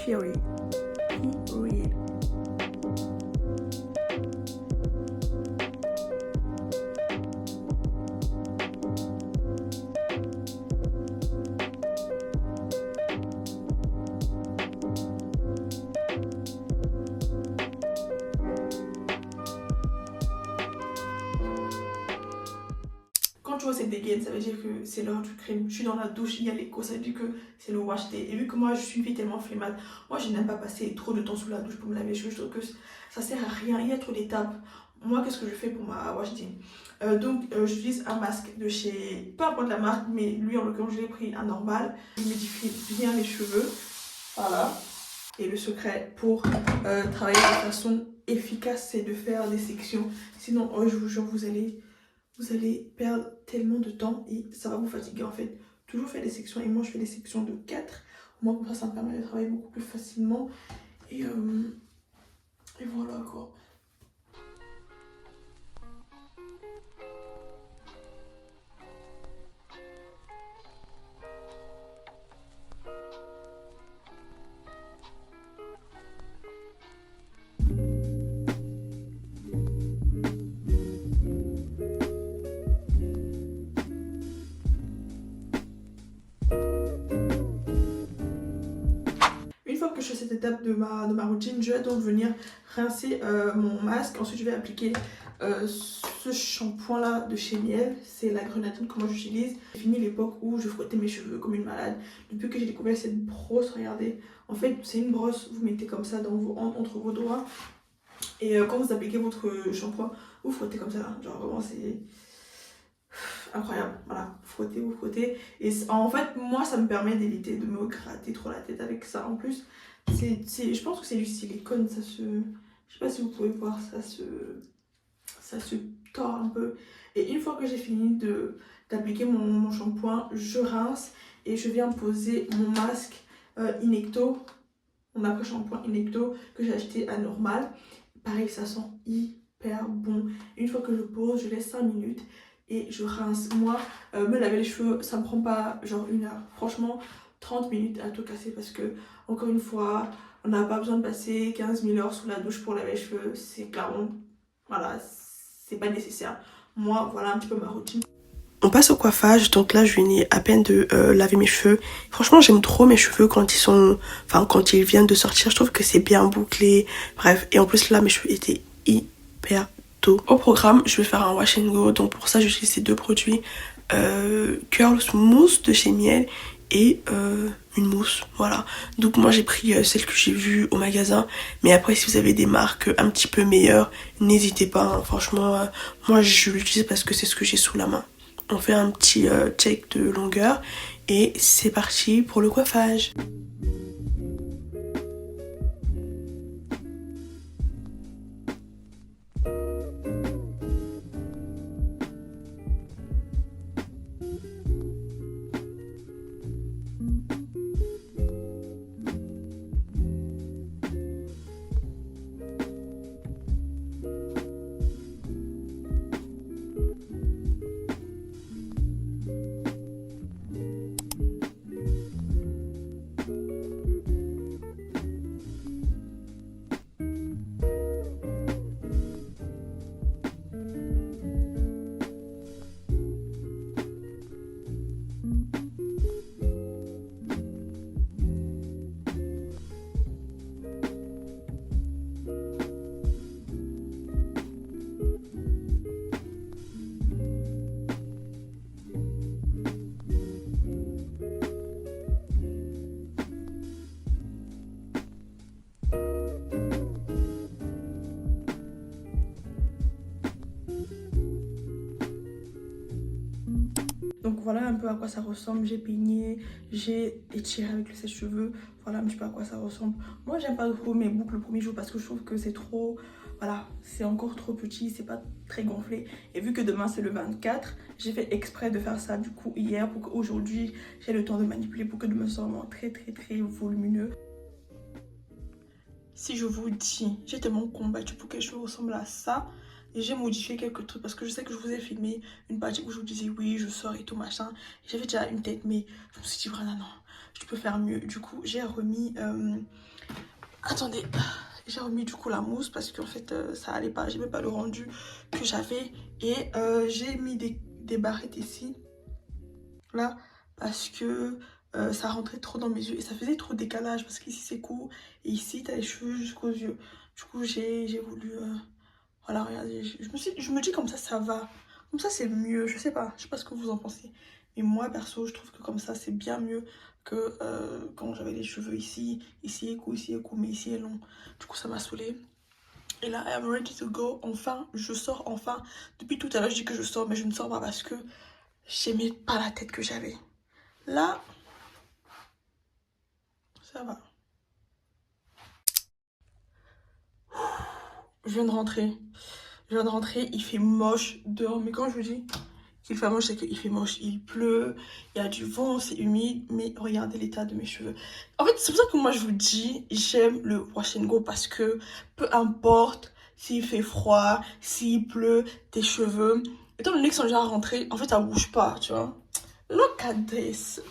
Period. Period. Quand tu vois cette dégaine, ça veut dire que c'est l'heure du crime. Je suis dans la douche, il y a l'écho, ça veut dire que c'est le wash day. Et vu que moi je suis une fille tellement flemmade, moi je n'aime pas passer trop de temps sous la douche pour me laver les cheveux. Je trouve que ça sert à rien, il y a trop d'étapes. Moi, qu'est-ce que je fais pour ma wash day? J'utilise un masque de chez, peu importe la marque, mais lui en l'occurrence je l'ai pris un normal. Il humidifie bien les cheveux. Voilà. Et le secret pour travailler de façon efficace, c'est de faire des sections. Sinon, je vous jure, vous allez perdre tellement de temps et ça va vous fatiguer en fait. Toujours faire des sections, et moi je fais des sections de 4. Au moins comme ça me permet de travailler beaucoup plus facilement. Et voilà quoi. Une fois que je fais cette étape de ma routine, je vais donc venir rincer mon masque. Ensuite, je vais appliquer ce shampoing là de chez Miel. C'est la grenadine que moi j'utilise. J'ai fini l'époque où je frottais mes cheveux comme une malade. Depuis que j'ai découvert cette brosse, regardez. En fait, c'est une brosse, vous mettez comme ça entre vos doigts. Et quand vous appliquez votre shampoing, vous frottez comme ça. Genre vraiment, c'est incroyable. Voilà, vous frottez. Et en fait, moi, ça me permet d'éviter de me gratter trop la tête avec ça. En plus, je pense que c'est du silicone. Ça se... Je sais pas si vous pouvez voir, ça se tord un peu. Et une fois que j'ai fini d'appliquer mon shampoing, je rince et je viens poser mon masque Inecto, mon après-shampoing Inecto que j'ai acheté à Normal. Pareil, ça sent hyper bon. Une fois que je pose, je laisse 5 minutes et je rince. Moi, me laver les cheveux, ça me prend pas genre 1 heure. Franchement, 30 minutes à tout casser parce que, encore une fois, on n'a pas besoin de passer 15 000 heures sous la douche pour laver les cheveux. C'est clairement, voilà, c'est pas nécessaire. Moi, voilà un petit peu ma routine. On passe au coiffage, donc là je venais à peine de laver mes cheveux. Franchement j'aime trop mes cheveux quand quand ils viennent de sortir, je trouve que c'est bien bouclé. Bref, et en plus là mes cheveux étaient hyper doux. Au programme, je vais faire un wash and go, donc pour ça j'utilise ces deux produits. Curls Mousse de chez Miel et une mousse, voilà. Donc moi j'ai pris celle que j'ai vue au magasin, mais après si vous avez des marques un petit peu meilleures, n'hésitez pas, hein. Franchement, moi je l'utilise parce que c'est ce que j'ai sous la main. On fait un petit check de longueur et c'est parti pour le coiffage. Donc voilà un peu à quoi ça ressemble. J'ai peigné, j'ai étiré avec le sèche-cheveux. Voilà un petit peu à quoi ça ressemble. Moi j'aime pas trop mes boucles le premier jour parce que je trouve que c'est trop... Voilà, c'est encore trop petit, c'est pas très gonflé. Et vu que demain c'est le 24, j'ai fait exprès de faire ça du coup hier pour qu'aujourd'hui j'ai le temps de manipuler pour que demain soit vraiment très volumineux. Si je vous dis, j'ai tellement combattu pour que je ressemble à ça. Et j'ai modifié quelques trucs parce que je sais que je vous ai filmé une partie où je vous disais oui je sors et tout machin. J'avais déjà une tête mais je me suis dit voilà non, je peux faire mieux. Du coup j'ai remis Attendez, j'ai remis du coup la mousse parce qu'en fait ça allait pas, j'aimais pas le rendu que j'avais. Et j'ai mis des barrettes ici, là, parce que ça rentrait trop dans mes yeux et ça faisait trop de décalage parce qu'ici c'est court et ici t'as les cheveux jusqu'aux yeux. Du coup j'ai voulu, voilà, regardez, je me dis comme ça va, comme ça c'est mieux, je sais pas ce que vous en pensez. Mais moi perso je trouve que comme ça c'est bien mieux que quand j'avais les cheveux ici est court, mais ici est long. Du coup ça m'a saoulée. Et là, I am ready to go. Enfin, je sors enfin. Depuis tout à l'heure, je dis que je sors, mais je ne sors pas parce que j'aimais pas la tête que j'avais. Là, ça va. Je viens de rentrer. Il fait moche dehors. Mais quand je vous dis qu'il fait moche, c'est qu'il fait moche. Il pleut, il y a du vent, c'est humide. Mais regardez l'état de mes cheveux. En fait, c'est pour ça que moi, je vous dis, j'aime le wash and go parce que peu importe s'il fait froid, s'il pleut, tes cheveux, étant donné qu'ils sont déjà rentrés, en fait, ça bouge pas, tu vois. Look at this.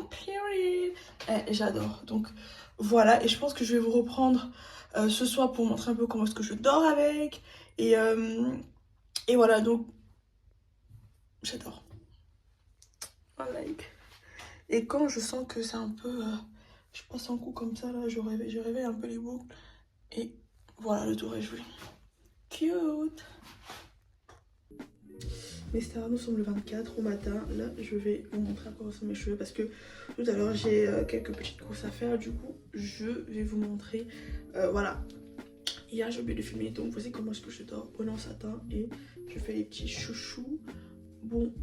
Period. J'adore. Donc, voilà. Et je pense que je vais vous reprendre ce soir pour montrer un peu comment est-ce que je dors avec. Et voilà, donc, j'adore. I like. Et quand je sens que c'est un peu... je passe un coup comme ça, là, je réveille un peu les boucles. Et voilà, le tour est joué. Cute. Mais Stara, nous sommes le 24 au matin. Là, je vais vous montrer à quoi ressemblent mes cheveux parce que tout à l'heure, j'ai quelques petites courses à faire. Du coup, je vais vous montrer. Voilà. Hier, j'ai oublié de filmer. Donc, voici comment est-ce que je dors. Prenant satin et je fais les petits chouchous. Bon.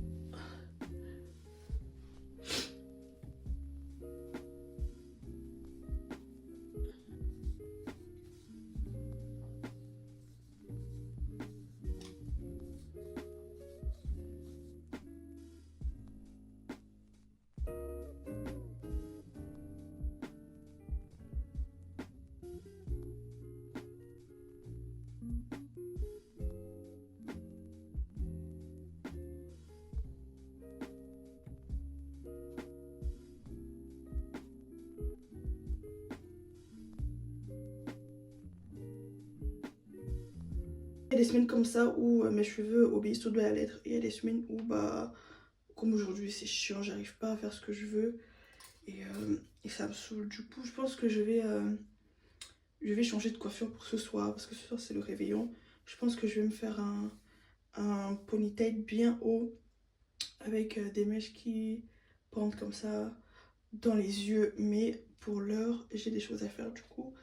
Il y a des semaines comme ça où mes cheveux obéissent tout à la lettre. Et il y a des semaines où, bah, comme aujourd'hui, c'est chiant, j'arrive pas à faire ce que je veux. Et ça me saoule. Du coup, je pense que je vais changer de coiffure pour ce soir. Parce que ce soir, c'est le réveillon. Je pense que je vais me faire un ponytail bien haut. Avec des mèches qui pendent comme ça dans les yeux. Mais pour l'heure, j'ai des choses à faire. Du coup,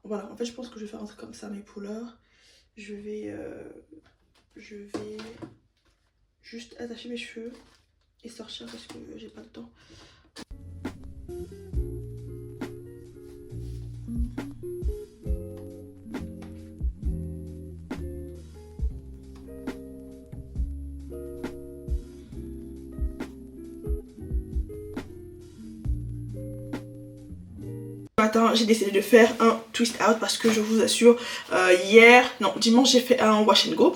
voilà. En fait, je pense que je vais faire un truc comme ça. Mais pour l'heure, je vais juste attacher mes cheveux et sortir parce que j'ai pas le temps. Ce matin, j'ai décidé de faire un twist out parce que je vous assure, dimanche, j'ai fait un wash and go.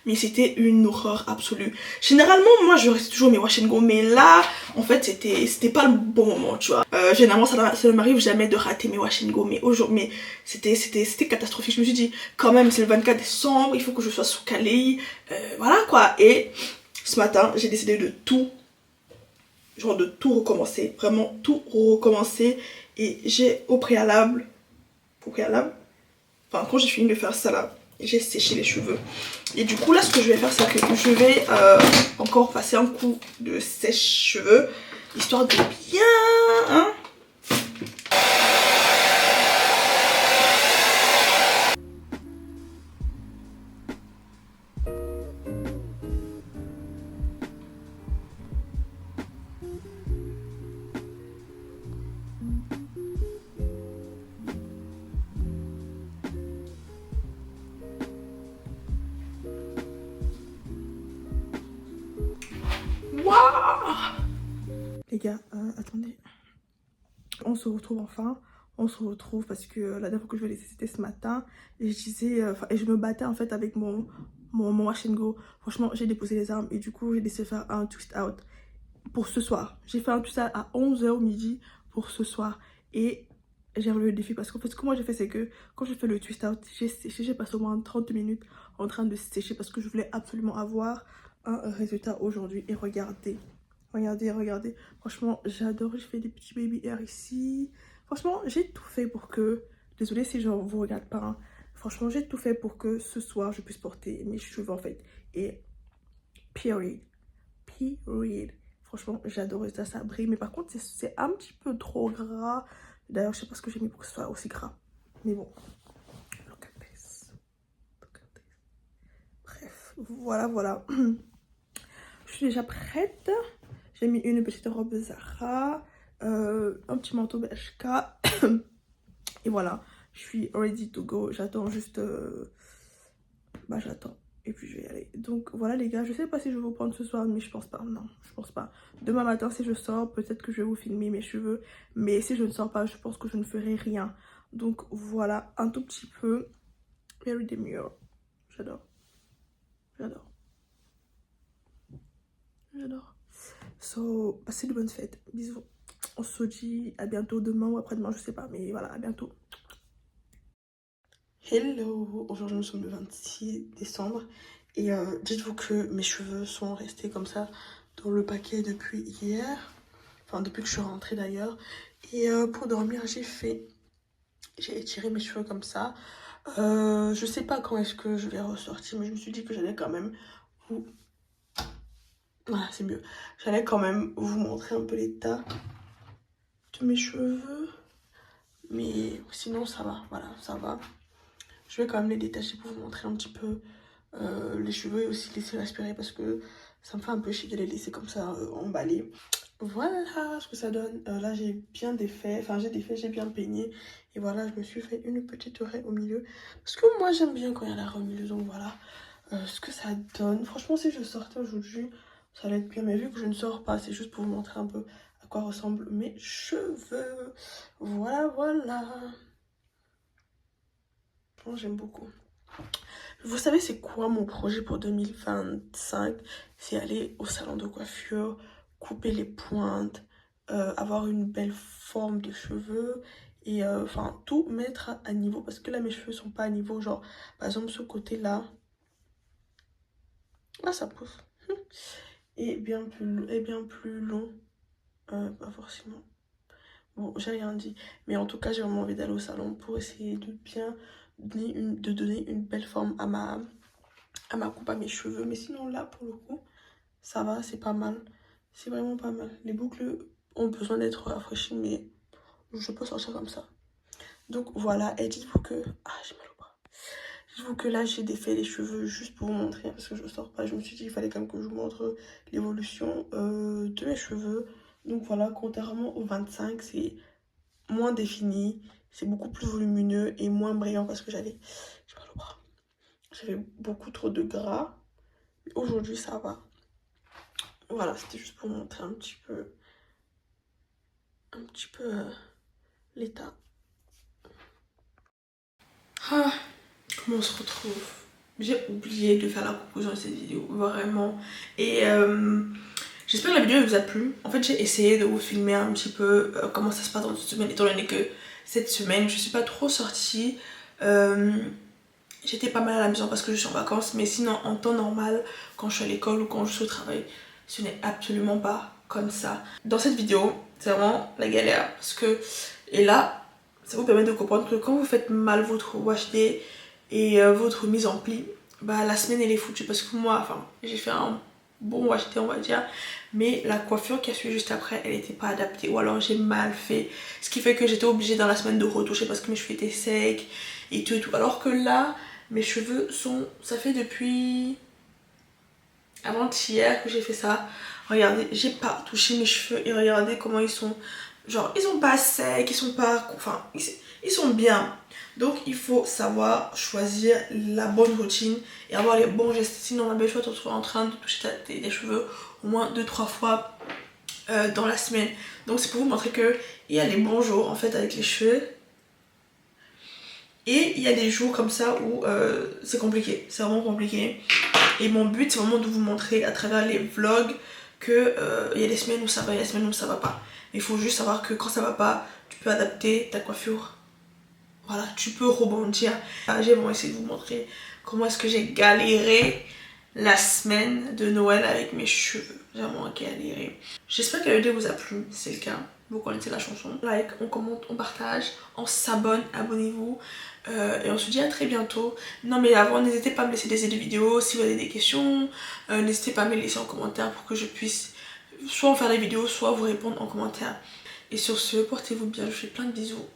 Mais c'était une horreur absolue. Généralement, moi, je reste toujours mes wash and go. Mais là, en fait, c'était pas le bon moment, tu vois. Généralement, ça ne m'arrive jamais de rater mes wash and go. Mais aujourd'hui, c'était catastrophique. Je me suis dit, quand même, c'est le 24 décembre. Il faut que je sois sous Calais. Voilà, quoi. Et ce matin, j'ai décidé de tout recommencer. Vraiment, tout recommencer. Et j'ai au préalable, enfin, quand j'ai fini de faire ça là, j'ai séché les cheveux. Et du coup là ce que je vais faire c'est que je vais encore passer un coup de sèche-cheveux histoire de bien hein. Waouh les gars, attendez. On se retrouve enfin. On se retrouve parce que la dernière fois que je vais laisser c'était ce matin. Et je disais, et je me battais en fait avec mon wash and go. Franchement, j'ai déposé les armes et du coup, j'ai décidé de faire un twist out pour ce soir. J'ai fait un twist out à 11 h midi pour ce soir. Et j'ai relevé le défi parce qu'en fait, ce que moi j'ai fait, c'est que quand j'ai fait le twist out, j'ai séché, j'ai passé au moins 30 minutes en train de sécher parce que je voulais absolument avoir un résultat aujourd'hui. Et regardez, regardez, regardez. Franchement, j'adore. Je fais des petits baby hairs ici. Franchement, j'ai tout fait pour que. Désolée si je vous regarde pas. Hein. Franchement, j'ai tout fait pour que ce soir je puisse porter mes cheveux en fait. Et period. Period. Franchement, j'adore ça, ça brille. Mais par contre, c'est un petit peu trop gras. D'ailleurs, je sais pas ce que j'ai mis pour que ce soit aussi gras. Mais bon. Look at this. Look at this. Bref, voilà, voilà. Je suis déjà prête. J'ai mis une petite robe Zara. Un petit manteau BHK. Et voilà. Je suis ready to go. J'attends juste... Bah, j'attends. Et puis je vais y aller. Donc voilà les gars, je sais pas si je vais vous prendre ce soir, mais je pense pas. Non, je pense pas. Demain matin, si je sors, peut-être que je vais vous filmer mes cheveux. Mais si je ne sors pas, je pense que je ne ferai rien. Donc voilà, un tout petit peu. Very demure. J'adore. J'adore. J'adore. So, passez de bonnes fêtes. Bisous. On se dit à bientôt demain ou après-demain, je sais pas. Mais voilà, à bientôt. Hello, aujourd'hui nous sommes le 26 décembre et dites-vous que mes cheveux sont restés comme ça dans le paquet depuis hier, enfin depuis que je suis rentrée d'ailleurs. Et pour dormir j'ai étiré mes cheveux comme ça. Je sais pas quand est-ce que je vais ressortir, mais je me suis dit que j'allais quand même vous... Voilà, c'est mieux. J'allais quand même vous montrer un peu l'état de mes cheveux, mais sinon ça va, voilà, ça va. Je vais quand même les détacher pour vous montrer un petit peu les cheveux et aussi laisser respirer parce que ça me fait un peu chier de les laisser comme ça emballés. Voilà ce que ça donne. Là j'ai bien défait, enfin j'ai défait, j'ai bien peigné. Et voilà, je me suis fait une petite raie au milieu. Parce que moi j'aime bien quand il y a la raie au milieu, donc voilà ce que ça donne. Franchement si je sortais aujourd'hui, ça allait être bien. Mais vu que je ne sors pas, c'est juste pour vous montrer un peu à quoi ressemblent mes cheveux. Voilà, voilà. J'aime beaucoup. Vous savez c'est quoi mon projet pour 2025? C'est aller au salon de coiffure, couper les pointes, avoir une belle forme de cheveux et enfin tout mettre à niveau parce que là mes cheveux sont pas à niveau, genre par exemple ce côté là, là ça pousse et bien plus long, pas forcément. Bon, j'ai rien dit, mais en tout cas j'ai vraiment envie d'aller au salon pour essayer de bien donner une belle forme à ma coupe, à mes cheveux. Mais sinon là pour le coup ça va, c'est pas mal, c'est vraiment pas mal. Les boucles ont besoin d'être rafraîchies mais je peux sortir comme ça. Donc voilà, et dites-vous que j'ai mal au bras. Dites-vous que là j'ai défait les cheveux juste pour vous montrer parce que je sors pas. Je me suis dit qu'il fallait quand même que je vous montre l'évolution de mes cheveux. Donc voilà, contrairement au 25, c'est moins défini, c'est beaucoup plus volumineux et moins brillant parce que j'ai mal au bras. J'avais beaucoup trop de gras. Aujourd'hui ça va. Voilà, c'était juste pour montrer un petit peu l'état. Comment on se retrouve? J'ai oublié de faire la conclusion de cette vidéo, vraiment. Et j'espère que la vidéo vous a plu. En fait, j'ai essayé de vous filmer un petit peu comment ça se passe dans cette semaine, étant donné que cette semaine, je suis pas trop sortie. J'étais pas mal à la maison parce que je suis en vacances, mais sinon, en temps normal, quand je suis à l'école ou quand je suis au travail, ce n'est absolument pas comme ça. Dans cette vidéo, c'est vraiment la galère parce que, et là, ça vous permet de comprendre que quand vous faites mal votre wash day et votre mise en pli, bah la semaine elle est foutue parce que moi, enfin, j'ai fait un bon wash day on va dire, mais la coiffure qui a suivi juste après, elle n'était pas adaptée ou alors j'ai mal fait, ce qui fait que j'étais obligée dans la semaine de retoucher parce que mes cheveux étaient secs et tout, alors que là, mes cheveux sont, ça fait depuis avant-hier que j'ai fait ça. Regardez, j'ai pas touché mes cheveux et regardez comment ils sont, genre ils sont pas secs, ils sont pas, enfin ils sont bien. Donc il faut savoir choisir la bonne routine et avoir les bons gestes. Sinon la belle chose, on se retrouve en train de toucher tes cheveux au moins 2-3 fois dans la semaine. Donc c'est pour vous montrer que il y a les bons jours en fait avec les cheveux. Et il y a des jours comme ça où c'est compliqué, c'est vraiment compliqué. Et mon but c'est vraiment de vous montrer à travers les vlogs que il y a des semaines où ça va, il y a des semaines où ça va pas. Il faut juste savoir que quand ça va pas, tu peux adapter ta coiffure. Voilà, tu peux rebondir. J'ai vraiment essayé de vous montrer comment est-ce que j'ai galéré la semaine de Noël avec mes cheveux. J'ai vraiment galéré. J'espère que la vidéo vous a plu, c'est le cas. Vous connaissez la chanson. Like, on commente, on partage, on s'abonne, abonnez-vous. Et on se dit à très bientôt. Non mais avant, n'hésitez pas à me laisser des idées de vidéos si vous avez des questions. N'hésitez pas à me les laisser en commentaire pour que je puisse soit en faire des vidéos, soit vous répondre en commentaire. Et sur ce, portez-vous bien, je vous fais plein de bisous.